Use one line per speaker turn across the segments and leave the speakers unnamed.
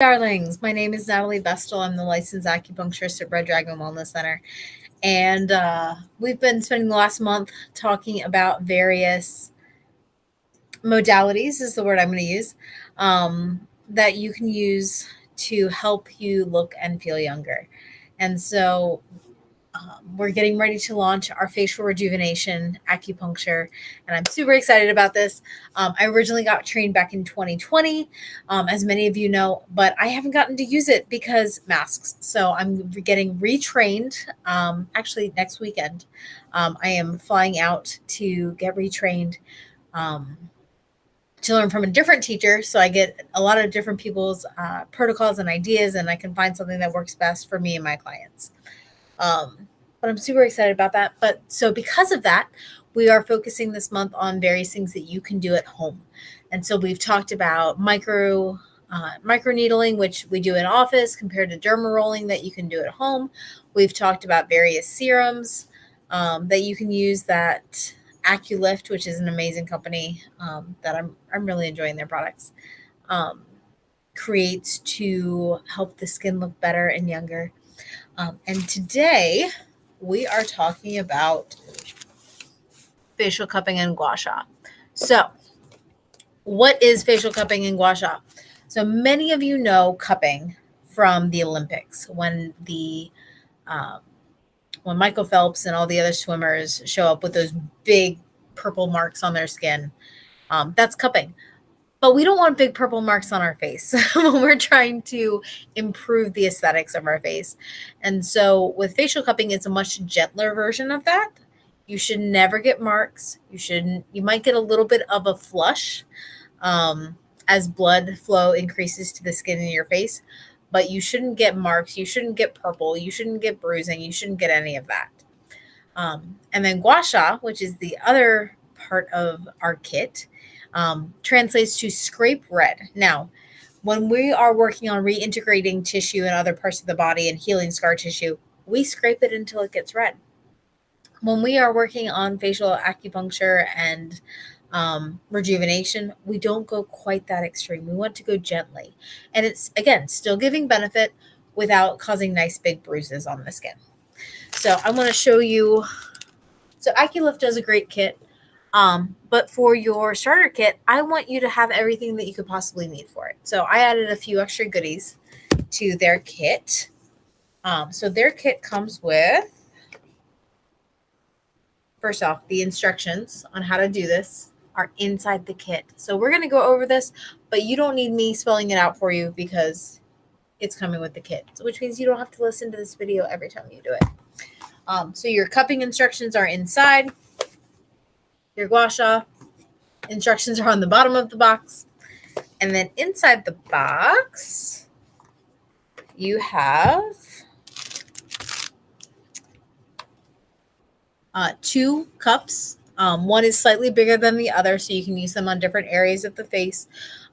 Darlings, my name is Natalie Vestal. I'm the licensed acupuncturist at Red Dragon Wellness Center. And we've been spending the last month talking about various modalities, is the word I'm going to use, that you can use to help you look and feel younger. And so we're getting ready to launch our facial rejuvenation acupuncture, and I'm super excited about this. I originally got trained back in 2020, as many of you know, but I haven't gotten to use it because masks. So I'm getting retrained actually next weekend. I am flying out to get retrained. To learn from a different teacher, so I get a lot of different people's protocols and ideas, and I can find something that works best for me and my clients. But I'm super excited about that. But so because of that, we are focusing this month on various things that you can do at home. And so we've talked about micro needling, which we do in office, compared to derma rolling that you can do at home. We've talked about various serums that you can use. That AccuLift, which is an amazing company that I'm really enjoying their products, creates to help the skin look better and younger. And today we are talking about facial cupping and GuaSha. So, what is facial cupping and GuaSha? So many of you know cupping from the Olympics when Michael Phelps and all the other swimmers show up with those big purple marks on their skin. That's cupping. But we don't want big purple marks on our face when we're trying to improve the aesthetics of our face. And so with facial cupping, it's a much gentler version of that. You should never get marks. You might get a little bit of a flush as blood flow increases to the skin in your face, but you shouldn't get marks. You shouldn't get purple. You shouldn't get bruising. You shouldn't get any of that. And then GuaSha, which is the other part of our kit, translates to scrape red. Now, when we are working on reintegrating tissue in other parts of the body and healing scar tissue, we scrape it until it gets red. When we are working on facial acupuncture and rejuvenation, we don't go quite that extreme. We want to go gently. And it's, again, still giving benefit without causing nice big bruises on the skin. So I want to show you. So AccuLift does a great kit. But for your starter kit, I want you to have everything that you could possibly need for it. So I added a few extra goodies to their kit. So their kit comes with, first off, the instructions on how to do this are inside the kit. So we're going to go over this, but you don't need me spelling it out for you because it's coming with the kit, which means you don't have to listen to this video every time you do it. So your cupping instructions are inside. Your GuaSha instructions are on the bottom of the box. And then inside the box, you have two cups. One is slightly bigger than the other, so you can use them on different areas of the face.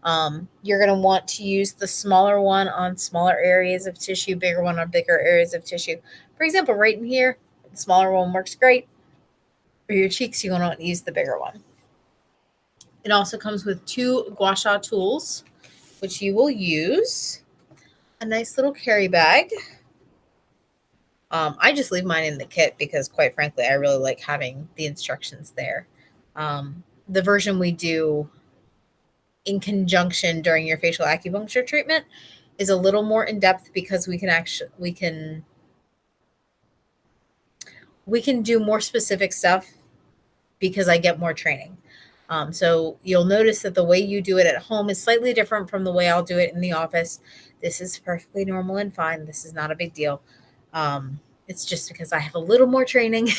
You're going to want to use the smaller one on smaller areas of tissue, bigger one on bigger areas of tissue. For example, right in here, the smaller one works great. For your cheeks, you're going to want to use the bigger one. It also comes with two GuaSha tools, which you will use. A nice little carry bag. I just leave mine in the kit because, quite frankly, I really like having the instructions there. The version we do in conjunction during your facial acupuncture treatment is a little more in depth because we can do more specific stuff because I get more training. So you'll notice that the way you do it at home is slightly different from the way I'll do it in the office. This is perfectly normal and fine. This is not a big deal. It's just because I have a little more training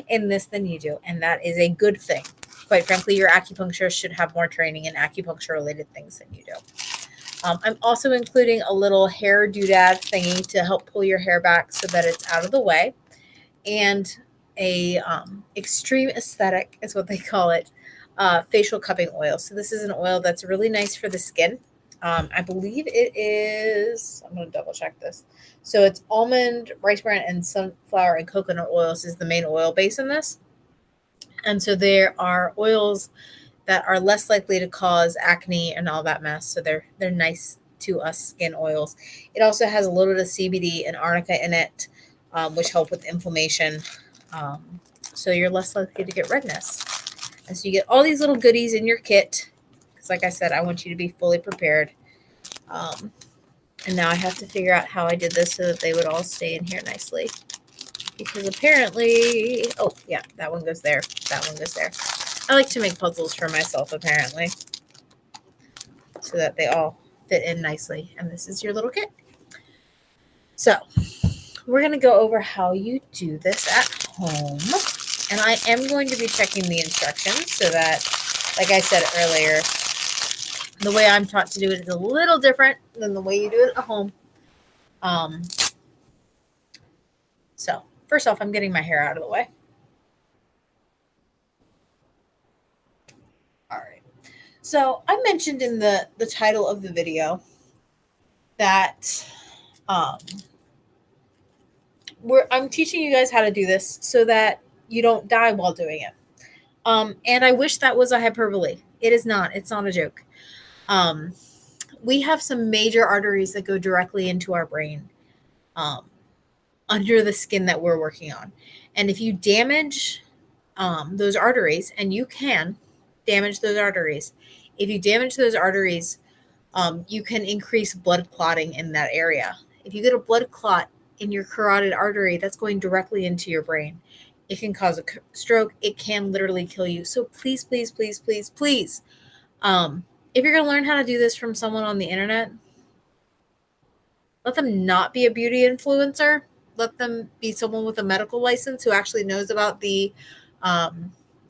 in this than you do, and that is a good thing. Quite frankly, your acupuncturist should have more training in acupuncture-related things than you do. I'm also including a little hair doodad thingy to help pull your hair back so that it's out of the way, and a extreme aesthetic is what they call it, facial cupping oil. So this is an oil that's really nice for the skin. I believe it is, I'm going to double check this. So it's almond, rice bran, and sunflower and coconut oils is the main oil base in this. And so there are oils that are less likely to cause acne and all that mess. So they're nice to us skin oils. It also has a little bit of CBD and arnica in it, which help with inflammation. So you're less likely to get redness. And so you get all these little goodies in your kit. Because like I said, I want you to be fully prepared. And now I have to figure out how I did this so that they would all stay in here nicely. Because apparently, oh yeah, that one goes there. That one goes there. I like to make puzzles for myself, apparently, so that they all fit in nicely. And this is your little kit. So we're going to go over how you do this at home. And I am going to be checking the instructions so that, like I said earlier, the way I'm taught to do it is a little different than the way you do it at home. So first off, I'm getting my hair out of the way. All right. So I mentioned in the title of the video that I'm teaching you guys how to do this so that you don't die while doing it. And I wish that was a hyperbole. It is not. It's not a joke. We have some major arteries that go directly into our brain under the skin that we're working on. And if you damage those arteries, and you can damage those arteries, if you damage those arteries, you can increase blood clotting in that area. If you get a blood clot in your carotid artery, that's going directly into your brain. It can cause a stroke. It can literally kill you. So please, please, please, please, please, if you're going to learn how to do this from someone on the internet, let them not be a beauty influencer. Let them be someone with a medical license who actually knows about the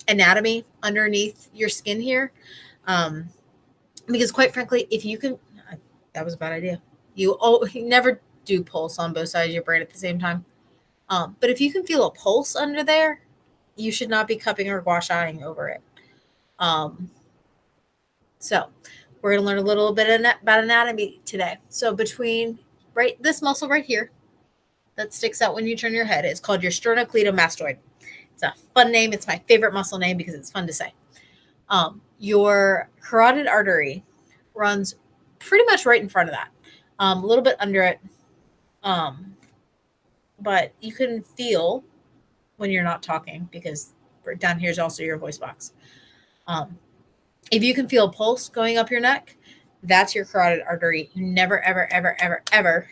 anatomy underneath your skin here. Because quite frankly, if you can, that was a bad idea. You never do pulse on both sides of your brain at the same time. But if you can feel a pulse under there, you should not be cupping or GuaShaing over it. So we're going to learn a little bit about anatomy today. So between this muscle right here that sticks out when you turn your head is called your sternocleidomastoid. It's a fun name. It's my favorite muscle name because it's fun to say. Your carotid artery runs pretty much right in front of that, a little bit under it. But you can feel when you're not talking, because down here is also your voice box. If you can feel a pulse going up your neck, that's your carotid artery. You never, ever, ever, ever, ever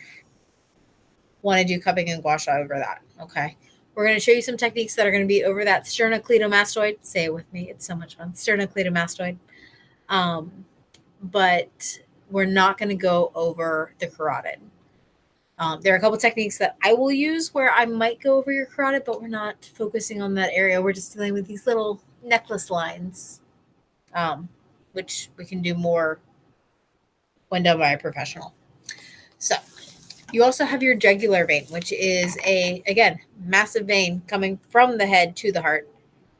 want to do cupping and GuaSha over that. Okay. We're going to show you some techniques that are going to be over that sternocleidomastoid. Say it with me. It's so much fun. Sternocleidomastoid. But we're not going to go over the carotid. There are a couple techniques that I will use where I might go over your carotid, but we're not focusing on that area. We're just dealing with these little necklace lines, which we can do more when done by a professional. So you also have your jugular vein, which is again, massive vein coming from the head to the heart.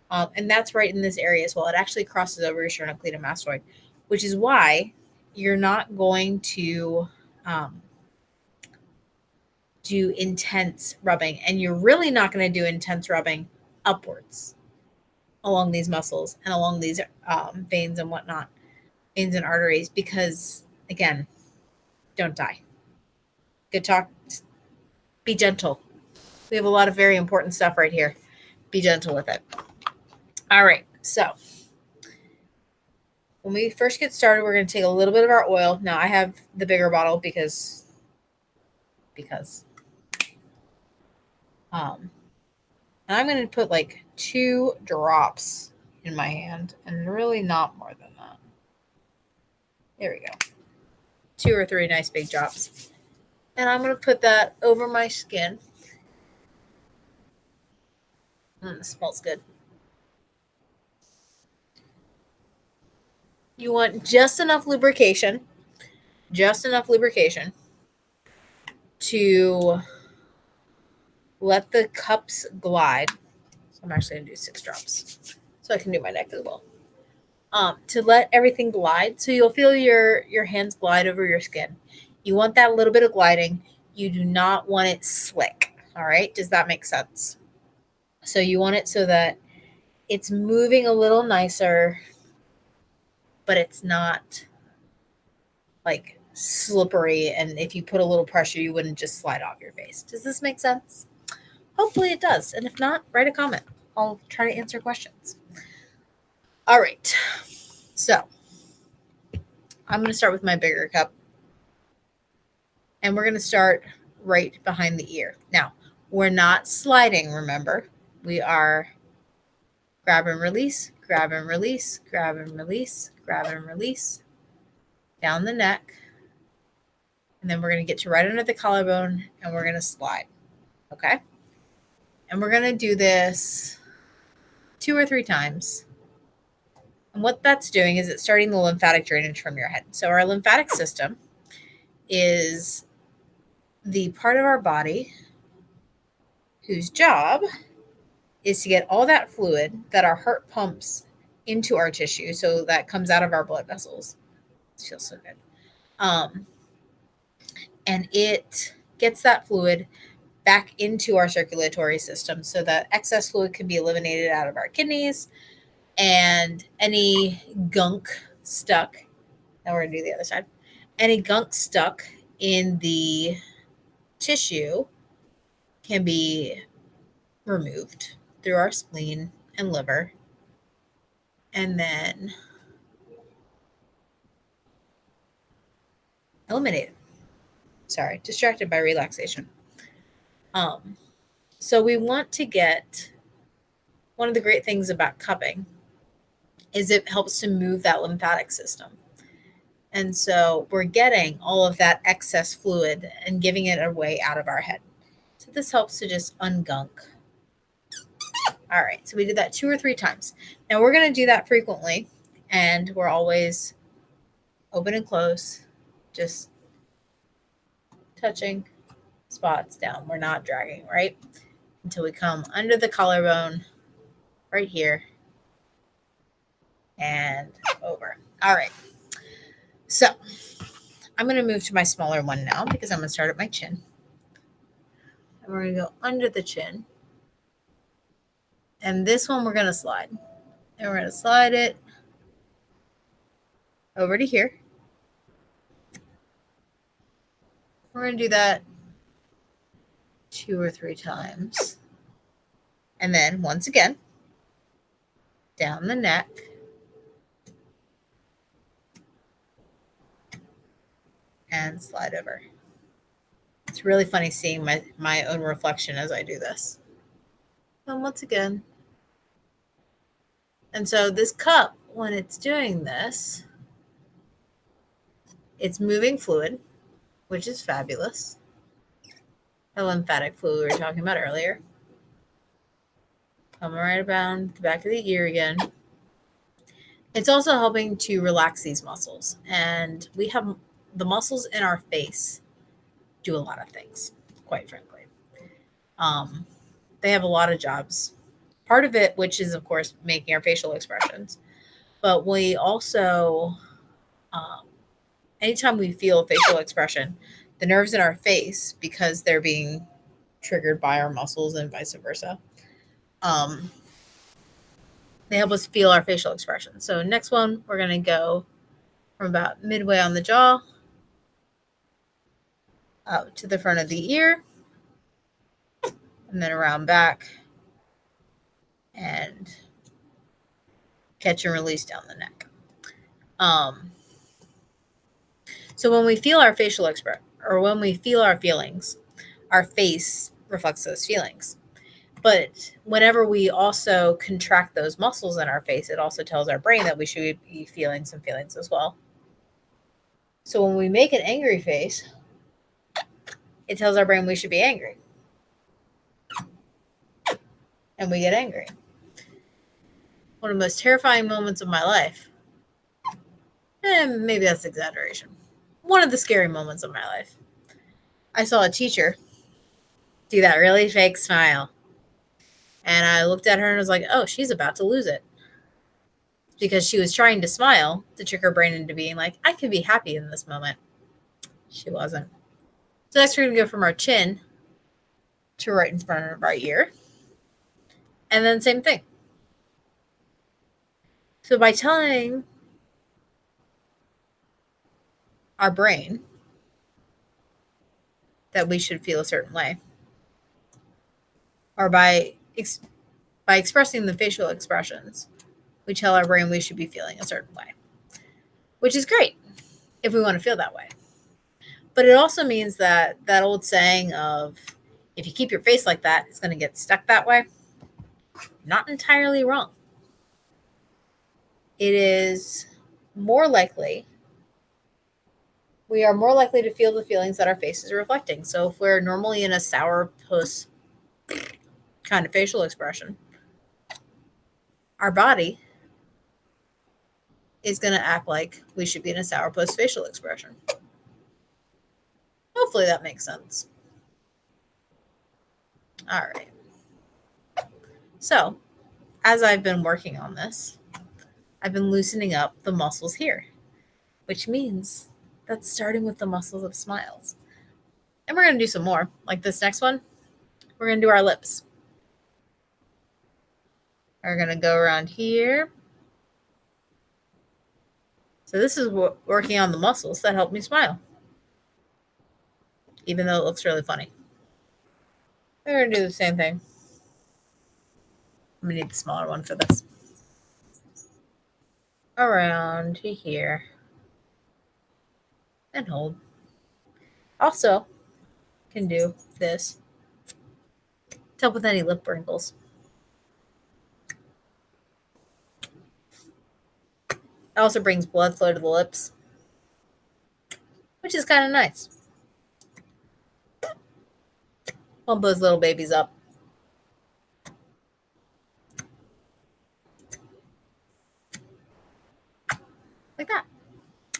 And that's right in this area as well. It actually crosses over your sternocleidomastoid, which is why you're not going to do intense rubbing. And you're really not going to do intense rubbing upwards along these muscles and along these veins and whatnot, veins and arteries, because, again, don't die. Good talk. Just be gentle. We have a lot of very important stuff right here. Be gentle with it. All right. So when we first get started, we're going to take a little bit of our oil. Now I have the bigger bottle because and I'm going to put like 2 drops in my hand, and really not more than that. There we go. 2 or 3 nice big drops. And I'm going to put that over my skin. It smells good. You want just enough lubrication to let the cups glide. So I'm actually going to do 6 drops so I can do my neck as well. To let everything glide. So you'll feel your hands glide over your skin. You want that little bit of gliding. You do not want it slick. All right. Does that make sense? So you want it so that it's moving a little nicer, but it's not like slippery, and if you put a little pressure, you wouldn't just slide off your face. Does this make sense? Hopefully it does. And if not, write a comment. I'll try to answer questions. All right. So I'm going to start with my bigger cup. And we're going to start right behind the ear. Now, we're not sliding, remember. We are grab and release, grab and release, grab and release, grab and release, down the neck. And then we're going to get to right under the collarbone and we're going to slide. Okay? And we're going to do this 2 or 3 times. And what that's doing is it's starting the lymphatic drainage from your head. So our lymphatic system is the part of our body whose job is to get all that fluid that our heart pumps into our tissue, so that comes out of our blood vessels. It feels so good. And it gets that fluid back into our circulatory system so that excess fluid can be eliminated out of our kidneys, and any gunk stuck, now we're going to do the other side, any gunk stuck in the tissue can be removed through our spleen and liver, and then eliminated. Sorry, distracted by relaxation. So we want to get, one of the great things about cupping is it helps to move that lymphatic system. And so we're getting all of that excess fluid and giving it away out of our head. So this helps to just ungunk. All right, so we did that 2 or 3 times. Now we're going to do that frequently, and we're always open and close, just touching spots down. We're not dragging, right? Until we come under the collarbone, right here, and over. All right. So I'm going to move to my smaller one now because I'm going to start at my chin. And we're going to go under the chin. And this one we're going to slide. And we're going to slide it over to here. We're going to do that 2 or 3 times. And then once again, down the neck. And slide over. It's really funny seeing my own reflection as I do this. And once again. And so this cup, when it's doing this, it's moving fluid, which is fabulous. The lymphatic fluid we were talking about earlier. Coming right around the back of the ear again. It's also helping to relax these muscles. And we have the muscles in our face do a lot of things, quite frankly. They have a lot of jobs. Part of it, which is, of course, making our facial expressions. But we also, anytime we feel a facial expression, the nerves in our face, because they're being triggered by our muscles and vice versa, they help us feel our facial expression. So next one, we're going to go from about midway on the jaw out to the front of the ear, and then around back, and catch and release down the neck. So when we feel our facial expression, or when we feel our feelings, our face reflects those feelings. But whenever we also contract those muscles in our face, it also tells our brain that we should be feeling some feelings as well. So when we make an angry face, it tells our brain we should be angry. And we get angry. One of the most terrifying moments of my life. Maybe that's exaggeration. One of the scary moments of my life. I saw a teacher do that really fake smile. And I looked at her and was like, oh, she's about to lose it. Because she was trying to smile to trick her brain into being like, I can be happy in this moment. She wasn't. So next we're going to go from our chin to right in front of our ear. And then same thing. So by telling our brain that we should feel a certain way, or by expressing the facial expressions, we tell our brain we should be feeling a certain way, which is great if we want to feel that way. But it also means that that old saying of if you keep your face like that, it's going to get stuck that way, not entirely wrong. It is more likely, we are more likely to feel the feelings that our face is reflecting. So if we're normally in a sourpuss kind of facial expression, our body is going to act like we should be in a sourpuss facial expression. Hopefully that makes sense. All right. So, as I've been working on this, I've been loosening up the muscles here, which means that's starting with the muscles of smiles. And we're going to do some more. Like this next one, we're going to do our lips. We're going to go around here. So this is working on the muscles that help me smile, even though it looks really funny. We're going to do the same thing. I'm going to need the smaller one for this. Around to here. And hold. Also, can do this to help with any lip wrinkles. It also brings blood flow to the lips, which is kind of nice. Pump those little babies up. Like that.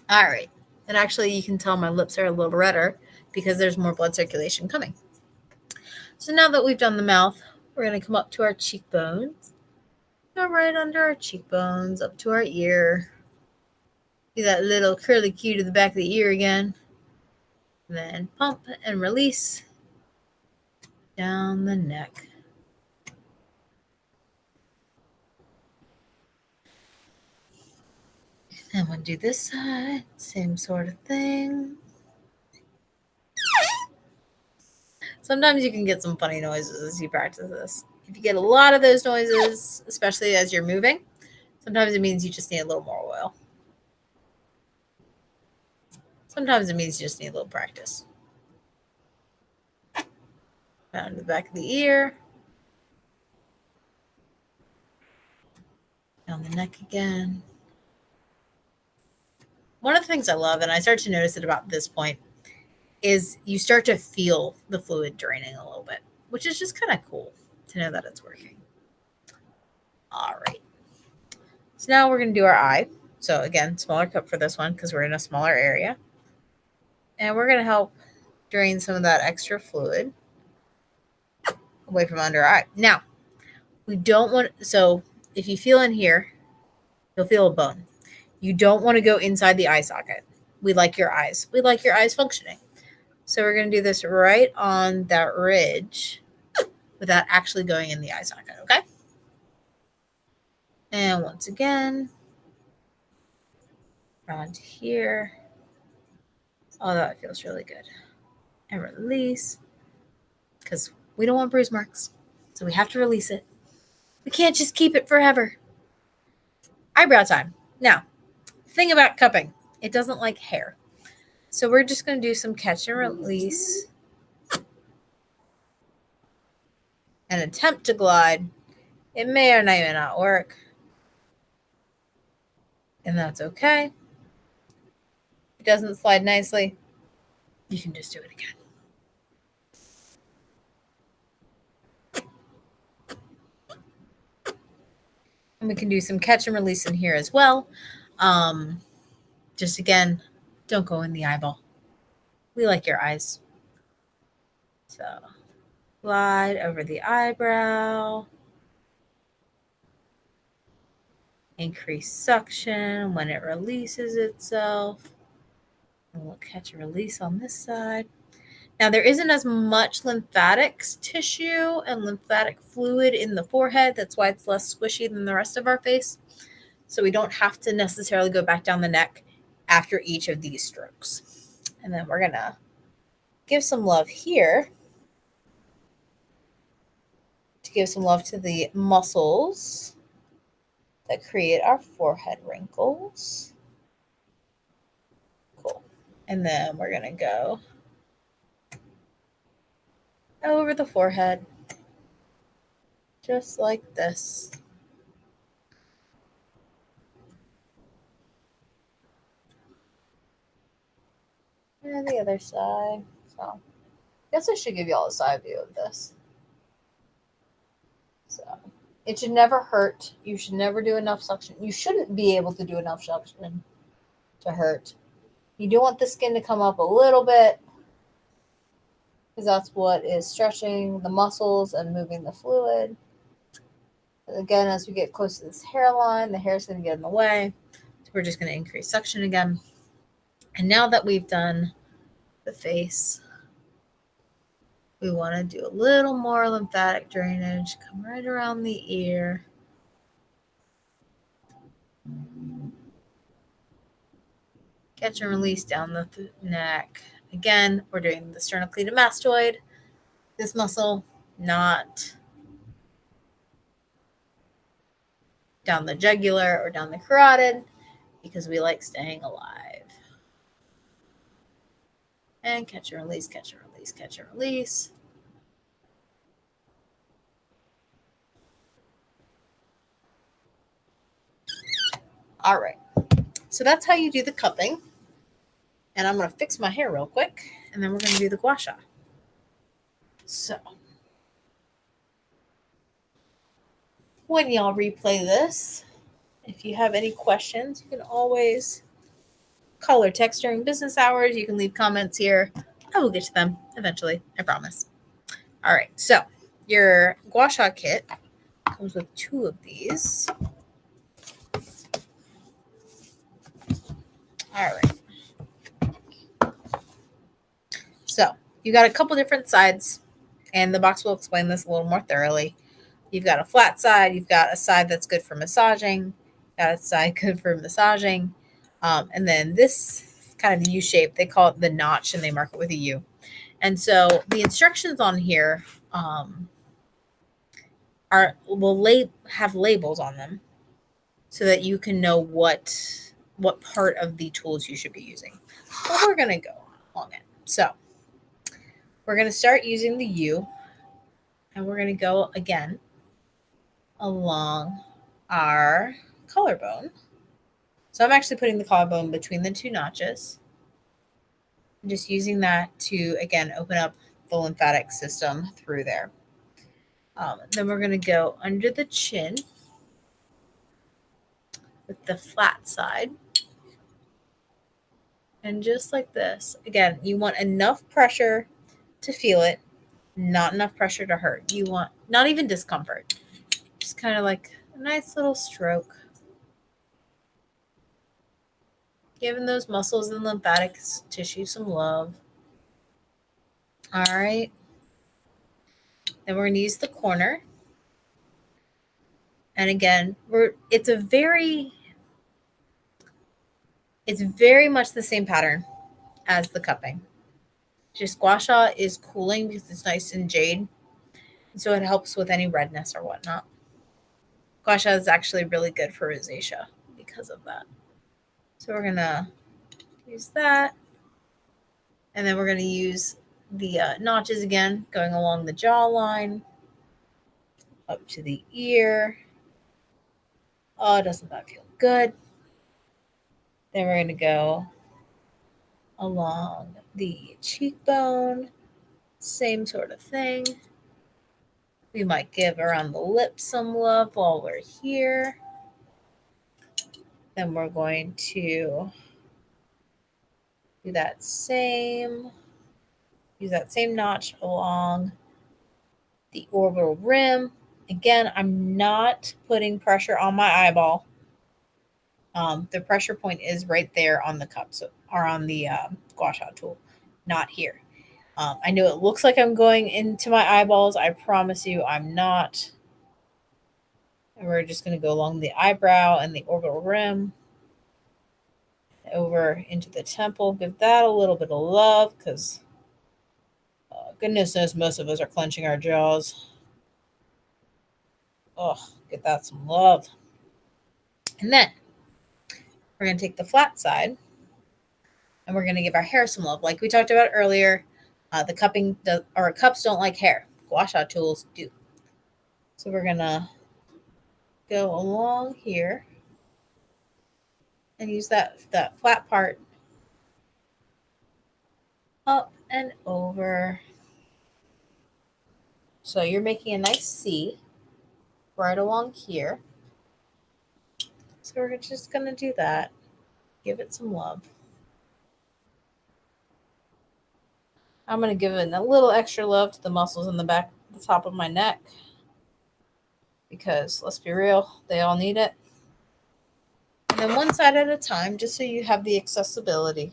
All right. And actually, you can tell my lips are a little redder because there's more blood circulation coming. So now that we've done the mouth, we're going to come up to our cheekbones. Go right under our cheekbones, up to our ear. Do that little curly cue to the back of the ear again. And then pump and release down the neck. And we'll do this side, same sort of thing. Sometimes you can get some funny noises as you practice this. If you get a lot of those noises, especially as you're moving, sometimes it means you just need a little more oil. Sometimes it means you just need a little practice. Down to the back of the ear. Down the neck again. One of the things I love, and I start to notice it about this point, is you start to feel the fluid draining a little bit, which is just kind of cool to know that it's working. All right. So now we're going to do our eye. So again, smaller cup for this one because we're in a smaller area. And we're going to help drain some of that extra fluid away from under our eye. Now, we don't want, so if you feel in here, you'll feel a bone. You don't want to go inside the eye socket. We like your eyes. We like your eyes functioning. So we're going to do this right on that ridge without actually going in the eye socket, okay? And once again, around here. Oh, that feels really good. And release, because we don't want bruise marks. So we have to release it. We can't just keep it forever. Eyebrow time. Now, thing about cupping, it doesn't like hair. So we're just going to do some catch and release and attempt to glide. It may or may not work. And that's okay. If it doesn't slide nicely, you can just do it again. And we can do some catch and release in here as well. Just again, don't go in the eyeball. We like your eyes. So glide over the eyebrow. Increase suction when it releases itself. And we'll catch a release on this side. Now, there isn't as much lymphatic tissue and lymphatic fluid in the forehead. That's why it's less squishy than the rest of our face. So we don't have to necessarily go back down the neck after each of these strokes. And then we're going to give some love here to give some love to the muscles that create our forehead wrinkles. Cool. And then we're going to go over the forehead, just like this. And the other side. So I guess I should give you all a side view of this. So it should never hurt. You should never do enough suction. You shouldn't be able to do enough suction to hurt. You do want the skin to come up a little bit because that's what is stretching the muscles and moving the fluid. And again, as we get close to this hairline, the hair is going to get in the way. So we're just going to increase suction again. And now that we've done the face, we want to do a little more lymphatic drainage. Come right around the ear. Catch and release down the neck. Again, we're doing the sternocleidomastoid, this muscle, not down the jugular or down the carotid, because we like staying alive. And catch and release, catch and release, catch and release. All right. So that's how you do the cupping. And I'm going to fix my hair real quick, and then we're going to do the gua sha. So when y'all replay this, if you have any questions, you can always call or text during business hours. You can leave comments here. I will get to them eventually. I promise. All right. So your gua sha kit comes with 2 of these. All right. So you got a couple different sides, and the box will explain this a little more thoroughly. You've got a flat side. You've got a side that's good for massaging. Got a side good for massaging. And then this kind of U-shape, they call it the notch, and they mark it with a U. And so the instructions on here will have labels on them so that you can know what part of the tools you should be using. But we're going to go along it. So we're going to start using the U, and we're going to go again along our collarbone. So I'm actually putting the collarbone between the 2 notches. I'm just using that to, again, open up the lymphatic system through there. Then we're going to go under the chin with the flat side. And just like this, again, you want enough pressure to feel it, not enough pressure to hurt. You want not even discomfort, just kind of like a nice little stroke. Giving those muscles and lymphatic tissue some love. All right. Then we're going to use the corner. And again, it's very much the same pattern as the cupping. Just gua sha is cooling because it's nice and jade. So it helps with any redness or whatnot. Gua sha is actually really good for rosacea because of that. So we're going to use that. And then we're going to use the notches again, going along the jawline, up to the ear. Oh, doesn't that feel good? Then we're going to go along the cheekbone. Same sort of thing. We might give around the lips some love while we're here. Then we're going to use that same notch along the orbital rim. Again, I'm not putting pressure on my eyeball. The pressure point is right there on the cup, or on the gua sha tool, not here. I know it looks like I'm going into my eyeballs. I promise you I'm not. And we're just going to go along the eyebrow and the orbital rim. over into the temple. Give that a little bit of love because goodness knows most of us are clenching our jaws. Oh, get that some love. And then we're going to take the flat side and we're going to give our hair some love. Like we talked about earlier, the cupping or cups don't like hair. GuaSha tools do. So we're going to go along here and use that flat part up and over. So you're making a nice C right along here. So we're just going to do that. Give it some love. I'm going to give it a little extra love to the muscles in the back, the top of my neck. Because let's be real, they all need it. And then one side at a time, just so you have the accessibility.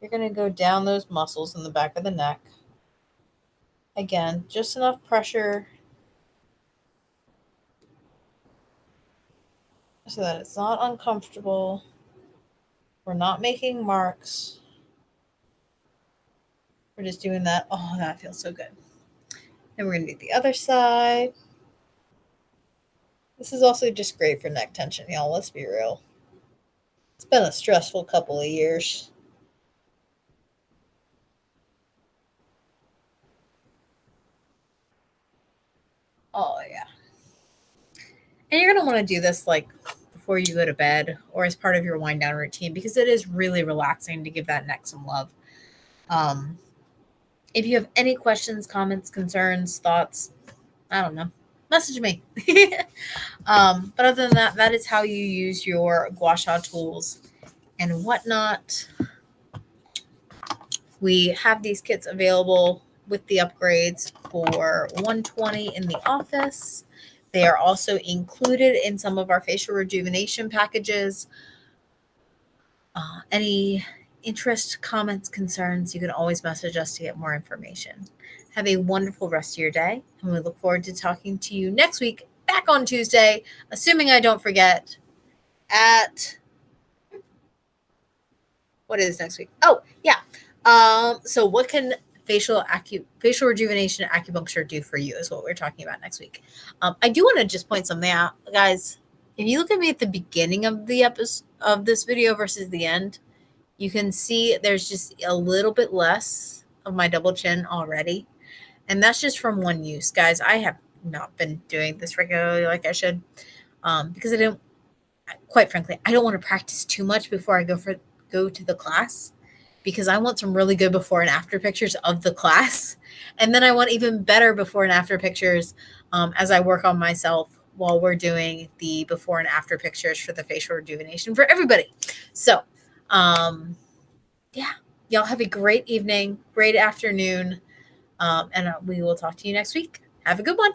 You're going to go down those muscles in the back of the neck. Again, just enough pressure so that it's not uncomfortable. We're not making marks. We're just doing that. Oh, that feels so good. And we're going to do the other side. This is also just great for neck tension, y'all. Let's be real. It's been a stressful couple of years. Oh, yeah. And you're going to want to do this like before you go to bed or as part of your wind down routine because it is really relaxing to give that neck some love. If you have any questions, comments, concerns, thoughts, I don't know, message me. But other than that, that is how you use your GuaSha tools and whatnot. We have these kits available with the upgrades for $120 in the office. They are also included in some of our facial rejuvenation packages. Any interest, comments, concerns, you can always message us to get more information. Have a wonderful rest of your day, and we look forward to talking to you next week, back on Tuesday, assuming I don't forget, at what is next week? Oh, yeah. So what can facial rejuvenation acupuncture do for you is what we're talking about next week. I do want to just point something out, guys. If you look at me at the beginning of the episode of this video versus the end, you can see there's just a little bit less of my double chin already. And that's just from one use. Guys, I have not been doing this regularly like I should because I didn't, quite frankly, I don't want to practice too much before I go to the class because I want some really good before and after pictures of the class. And then I want even better before and after pictures as I work on myself while we're doing the before and after pictures for the facial rejuvenation for everybody. So, yeah, y'all have a great evening, great afternoon, and we will talk to you next week. Have a good one.